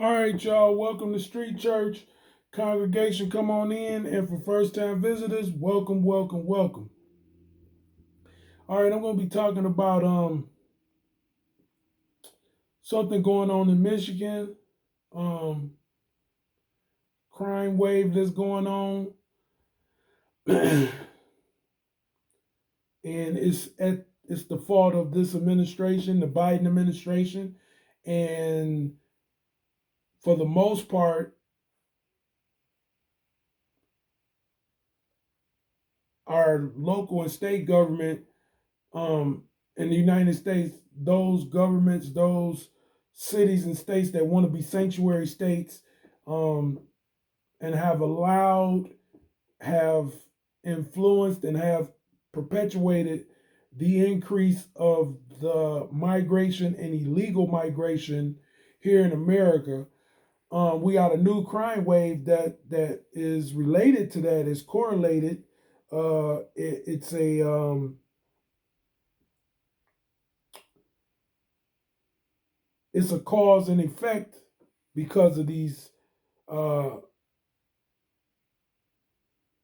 All right, y'all. Welcome to Street Church. Congregation, come on in. And for first time visitors, welcome, welcome, welcome. All right, I'm going to be talking about something going on in Michigan, um, crime wave that's going on. And it's the fault of this administration, the Biden administration. And for the most part, our local and state government in the United States, those governments, those cities and states that want to be sanctuary states, um, and have allowed, have influenced, and have perpetuated the increase of the migration and illegal migration here in America. We got a new crime wave that is related to that, is correlated. It's a cause and effect because of these uh,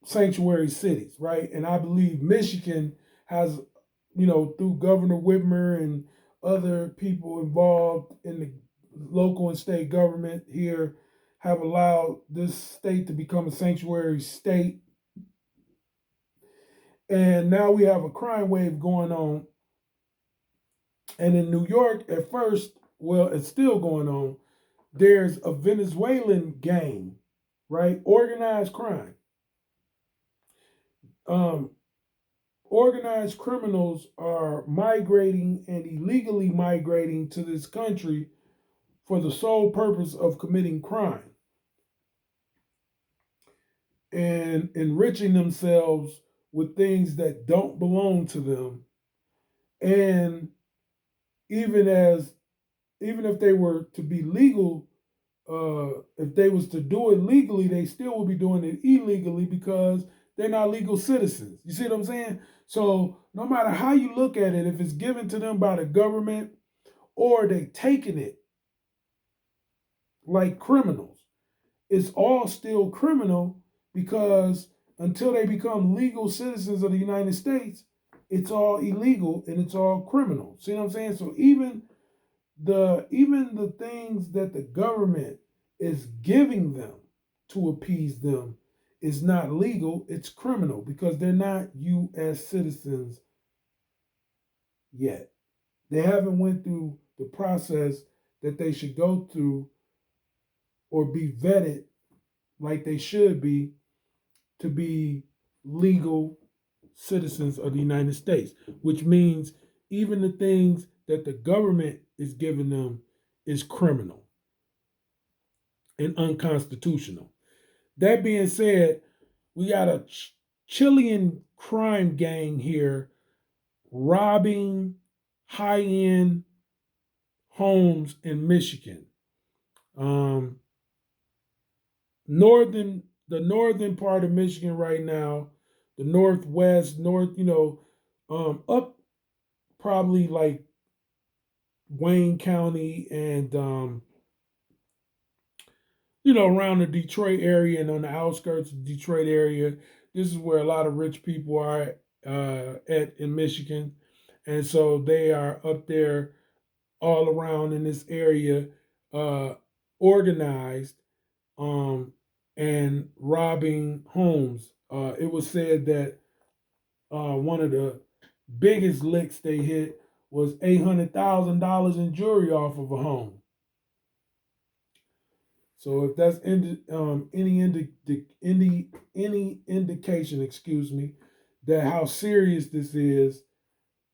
sanctuary cities, right? And I believe Michigan has, through Governor Whitmer and other people involved in the local and state government here, have allowed this state to become a sanctuary state. And now we have a crime wave going on. And in New York, at first, well, it's still going on. There's a Venezuelan gang, right? Organized crime. Um, Organized criminals are migrating and illegally migrating to this country for the sole purpose of committing crime and enriching themselves with things that don't belong to them. And even as even if they were to be legal, if they was to do it legally, they still would be doing it illegally because they're not legal citizens. You see what I'm saying? So no matter how you look at it, if it's given to them by the government or they taking it like criminals, it's all still criminal because until they become legal citizens of the United States, it's all illegal and it's all criminal. See what I'm saying? So even the things that the government is giving them to appease them is not legal, it's criminal because they're not US citizens yet. They haven't went through the process that they should go through or be vetted like they should be to be legal citizens of the United States, which means even the things that the government is giving them is criminal and unconstitutional. That being said, we got a Chilean crime gang here robbing high end homes in Michigan. Um, the northern part of Michigan right now, the northwest, up probably like Wayne County and around the Detroit area and on the outskirts of the Detroit area. This is where a lot of rich people are at in Michigan. And so they are up there all around in this area, uh, organized and robbing homes. It was said that one of the biggest licks they hit was $800,000 in jewelry off of a home. So if that's any indication, excuse me, that how serious this is,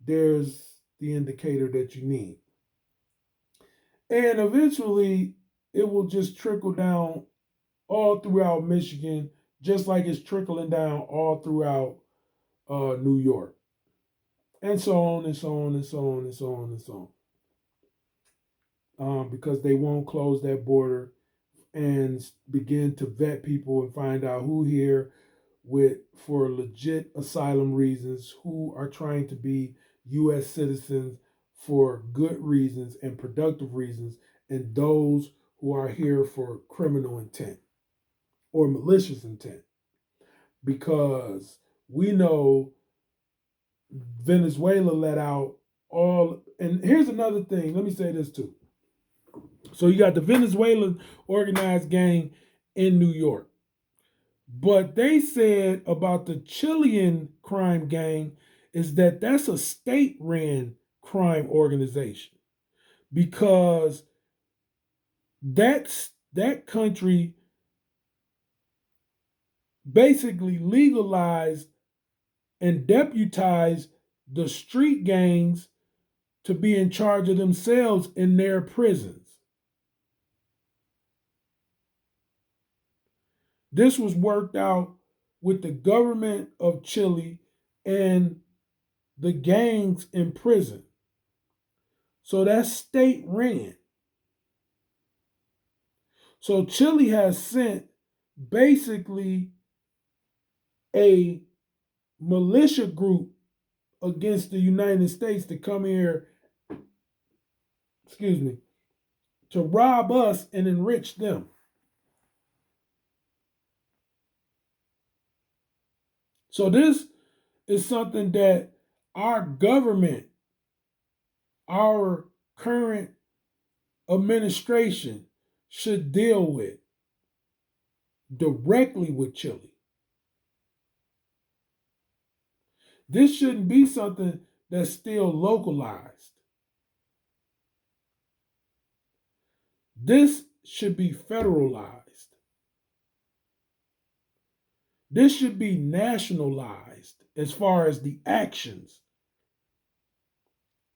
there's the indicator that you need. And eventually, it will just trickle down all throughout Michigan, just like it's trickling down all throughout New York, and so on and so on and so on and so on and so on, because they won't close that border and begin to vet people and find out who here with for legit asylum reasons, who are trying to be US citizens for good reasons and productive reasons, and those who are here for criminal intent or malicious intent, because we know Venezuela let out all. And here's another thing. Let me say this too. So you got the Venezuelan organized gang in New York. But they said about the Chilean crime gang is that that's a state ran crime organization, because that country basically legalized and deputized the street gangs to be in charge of themselves in their prisons. This was worked out with the government of Chile and the gangs in prison. So that's state ran. So Chile has sent basically a militia group against the United States to come here, excuse me, to rob us and enrich them. So this is something that our government, our current administration should deal with directly with Chile. This shouldn't be something that's still localized. This should be federalized. This should be nationalized as far as the actions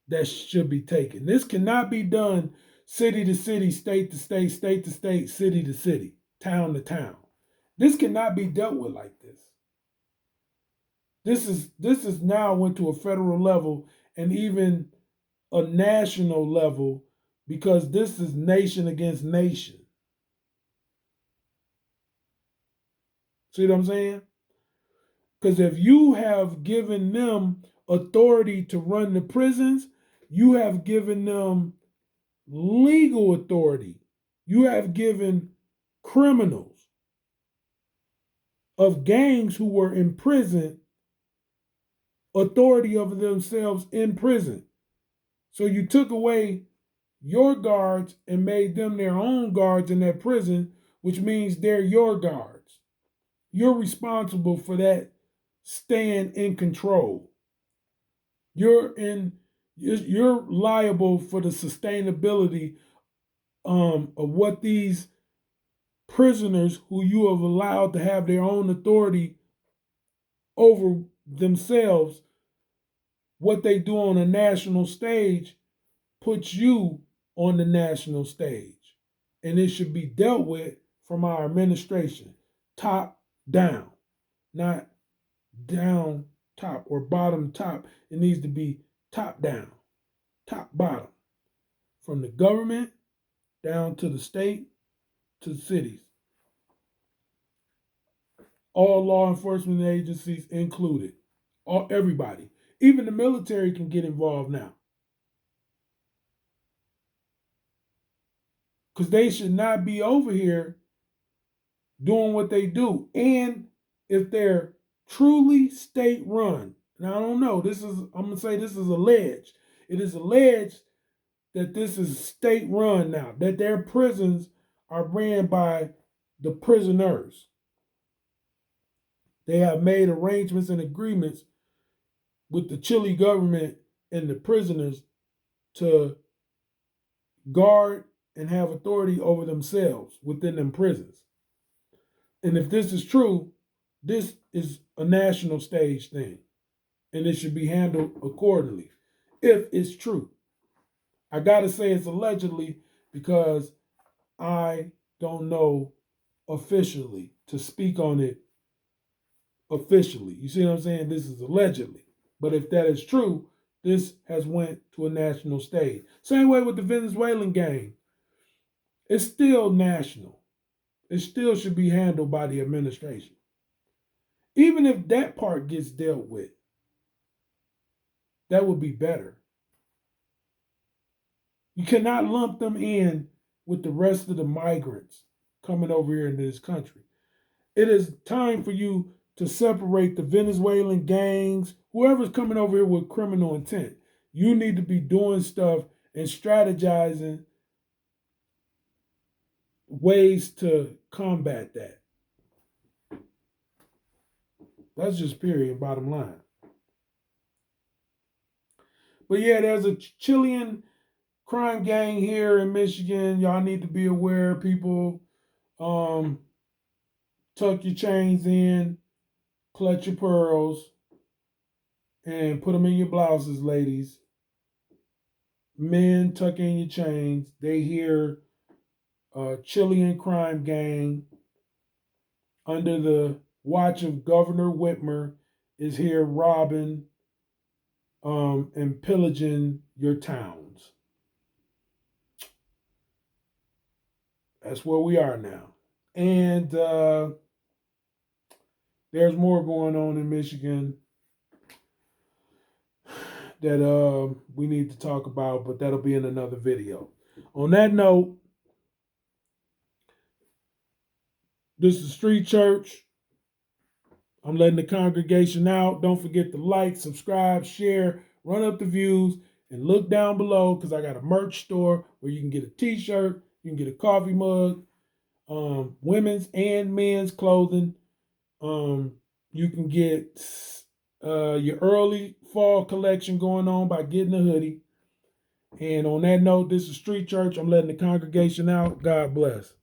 that should be taken. This cannot be done city to city, state to state, state to state, city to city, town to town. This cannot be dealt with like this. This is now went to a federal level and even a national level, because this is nation against nation. See what I'm saying? Because if you have given them authority to run the prisons, you have given them legal authority. You have given criminals of gangs who were in prison authority over themselves in prison. So you took away your guards and made them their own guards in that prison, which means they're your guards. You're responsible for that staying in control. You're liable for the sustainability of what these prisoners who you have allowed to have their own authority over themselves, what they do on a national stage puts you on the national stage. And it should be dealt with from our administration, top down, not down top or bottom top. It needs to be top down, top bottom, from the government down to the state to the cities. All law enforcement agencies included, everybody. Even the military can get involved now, because they should not be over here doing what they do. And if they're truly state run, and I don't know, I'm gonna say this is alleged. It is alleged that this is state run now, that their prisons are ran by the prisoners. They have made arrangements and agreements with the Chile government and the prisoners to guard and have authority over themselves within them prisons. And if this is true, this is a national stage thing, and it should be handled accordingly. If it's true, I gotta say it's allegedly, because I don't know officially to speak on it officially. You see what I'm saying? This is allegedly. But if that is true, this has went to a national stage. Same way with the Venezuelan gang. It's still national. It still should be handled by the administration. Even if that part gets dealt with, that would be better. You cannot lump them in with the rest of the migrants coming over here into this country. It is time for you to separate the Venezuelan gangs, whoever's coming over here with criminal intent. You need to be doing stuff and strategizing ways to combat that. That's just period, bottom line. But yeah, there's a Chilean crime gang here in Michigan. Y'all need to be aware, people. Um, Tuck your chains in, clutch your pearls, and put them in your blouses, ladies. Men, tuck in your chains. They hear Chilean crime gang under the watch of Governor Whitmer is here robbing and pillaging your towns. That's where we are now. And there's more going on in Michigan that we need to talk about, but that'll be in another video. On that note, this is Street Church. I'm letting the congregation out. Don't forget to like, subscribe, share, run up the views, and look down below because I got a merch store where you can get a t-shirt, you can get a coffee mug, women's and men's clothing. You can get your early fall collection going on by getting a hoodie. And on that note, this is Street Church. I'm letting the congregation out. God bless.